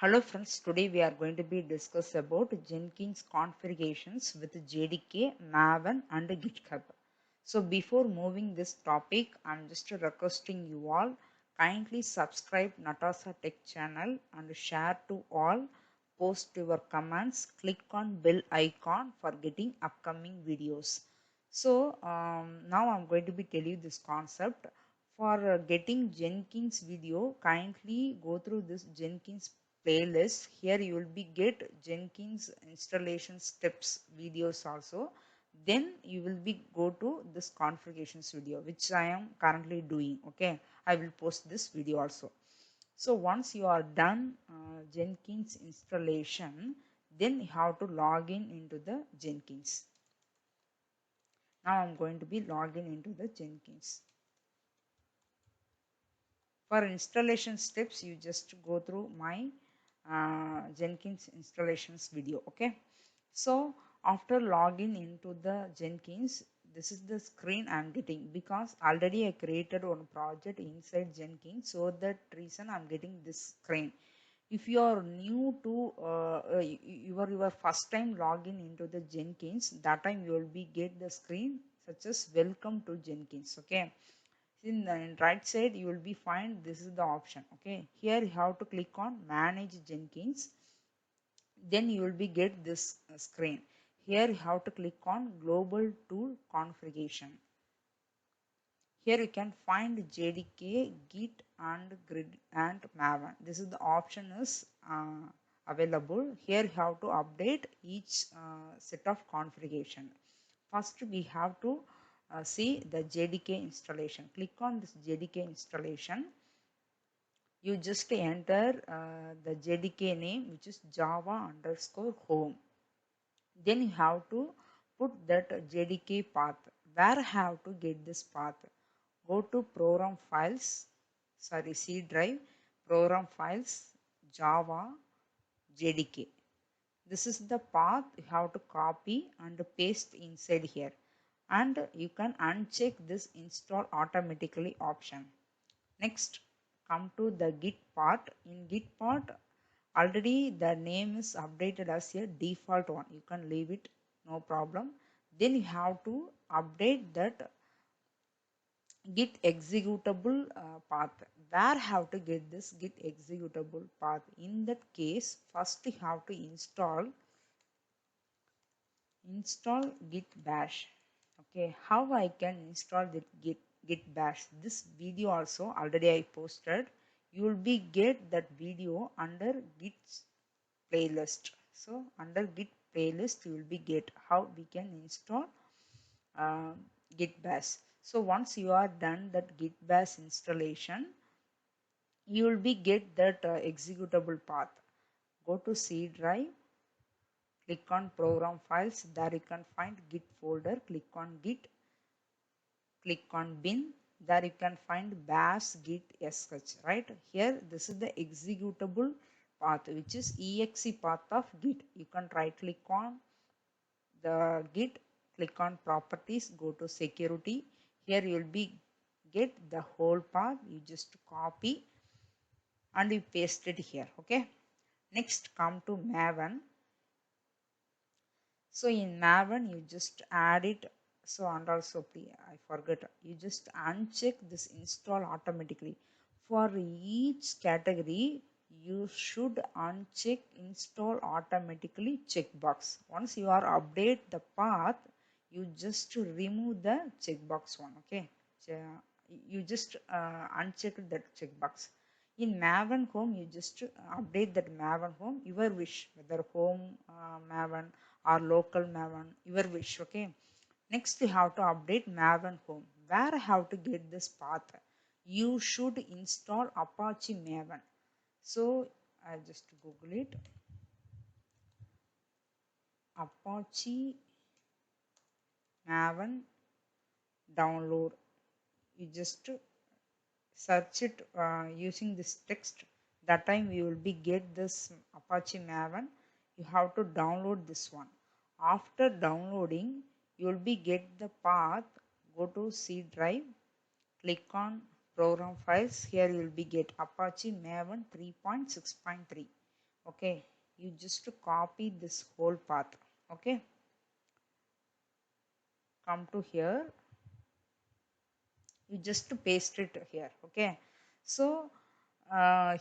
Hello friends, today we are going to be discuss about Jenkins configurations with JDK, Maven and GitHub. So before moving this topic, I'm just requesting you all kindly subscribe NATASA Tech channel and share to all, post your comments, click on bell icon for getting upcoming videos. So now I'm going to be tell you this concept. For getting Jenkins video, kindly go through this Jenkins playlist. Here you will be get Jenkins installation steps videos also. Then you will be go to this configurations video which I am currently doing. Okay, I will post this video also. So once you are done Jenkins installation, then you have to log in into the Jenkins. Now I'm going to be logging into the Jenkins. For installation steps, you just go through my Jenkins installations video. Okay, so after logging into the Jenkins, this is the screen I'm getting because already I created one project inside Jenkins, so that reason I'm getting this screen. If you are new to your first time login into the Jenkins, that time you will be get the screen such as welcome to Jenkins. Okay, in the right side you will be find this is the option. Okay, here you have to click on manage Jenkins, then you will be get this screen. Here you have to click on global tool configuration. Here you can find JDK, Git and Grid and Maven. This is the option is available. Here you have to update each set of configuration. First we have to see the JDK installation. Click on this JDK installation. You just enter the JDK name, which is Java_home. Then you have to put that JDK path. Where have to get this path? Go to program files, C drive, program files, Java, JDK. This is the path you have to copy and paste inside here. And you can uncheck this install automatically option. Next, come to the Git part. In Git part, already the name is updated as a default one. You can leave it, no problem. Then you have to update that Git executable path. Where have to get this Git executable path? In that case, first you have to install git bash. Okay, how I can install the git bash? This video also already I posted. You will be get that video under git playlist. So under git playlist you will be get how we can install uh, git bash. So once you are done that git bash installation, you will be get that executable path. Go to C drive, click on program files. There you can find git folder. Click on git, click on bin. There you can find bash git sh. Right here, this is the executable path, which is exe path of git. You can right click on the git, click on properties, go to security. Here you will be get the whole path. You just copy and you paste it here. Okay, next come to Maven. So in Maven you just add it. So and also please, I forgot, you just uncheck this install automatically. For each category you should uncheck install automatically checkbox. Once you are update the path, you just remove the checkbox one. Okay, so you just uncheck that checkbox. In Maven home you just update that Maven home, your wish, whether home Maven or local Maven, your wish. Okay, next you have to update Maven home. Where I have to get this path? You should install Apache Maven. So I just Google it, Apache Maven download. You just search it using this text. That time you will be get this Apache Maven. You have to download this one. After downloading, you will be get the path. Go to C drive, click on program files. Here you will be get Apache Maven 3.6.3. Okay, you just copy this whole path. Okay, come to here, you just paste it here. Okay, so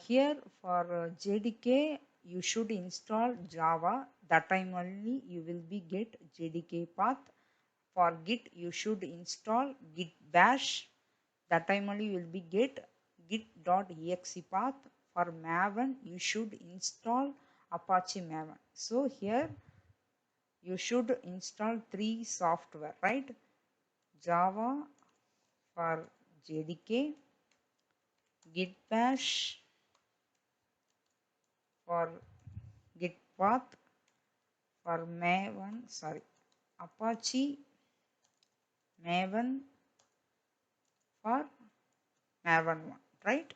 here for JDK you should install Java. That time only you will be get JDK path. For Git you should install Git bash. That time only you will be get git.exe path. For Maven you should install Apache Maven. So here you should install 3 software, right? Java for JDK, Git bash for Git path, for Maven, sorry, Apache Maven for Maven 1, right?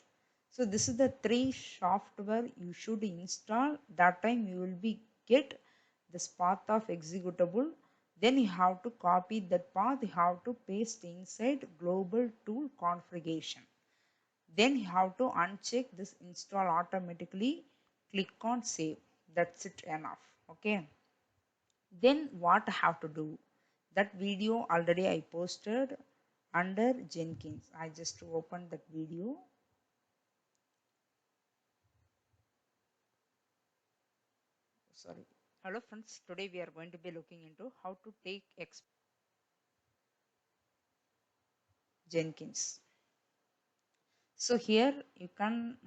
So this is the 3 software you should install. That time you will be get this path of executable. Then you have to copy that path, you have to paste inside global tool configuration. Then you have to uncheck this install automatically, click on save. That's it, enough. Okay, then what I have to do, that video already I posted under Jenkins. I just opened that video. Sorry. Hello friends, today we are going to be looking into how to take Jenkins. So here you can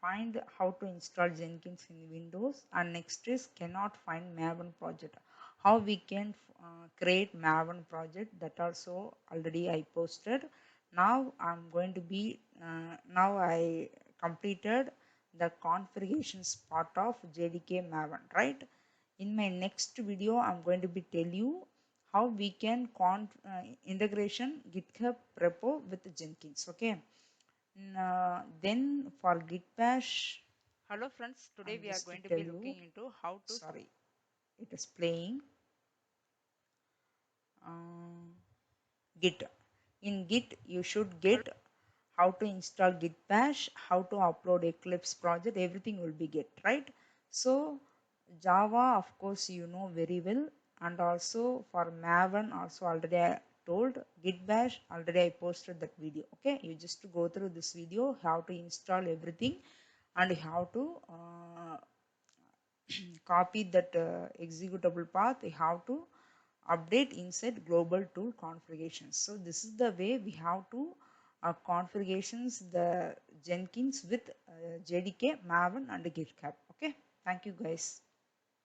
find how to install Jenkins in Windows, and next is cannot find Maven project. How we can create Maven project, that also already I posted. Now I'm going to be now I completed the configurations part of JDK Maven, right? In my next video I'm going to be tell you how we can integration GitHub repo with Jenkins. Okay, then for Git bash, hello friends, today we are going to be looking into how to, sorry, it is playing Git. In Git you should get how to install Git bash, how to upload Eclipse project, everything will be Git, right? So Java of course you know very well, and also for Maven also already I told. Git bash already I posted that video. Okay, you just go through this video how to install everything, and how to copy that executable path, you have to update inside global tool configurations. So this is the way we have to configurations the Jenkins with JDK, Maven and GitHub. Okay, thank you guys.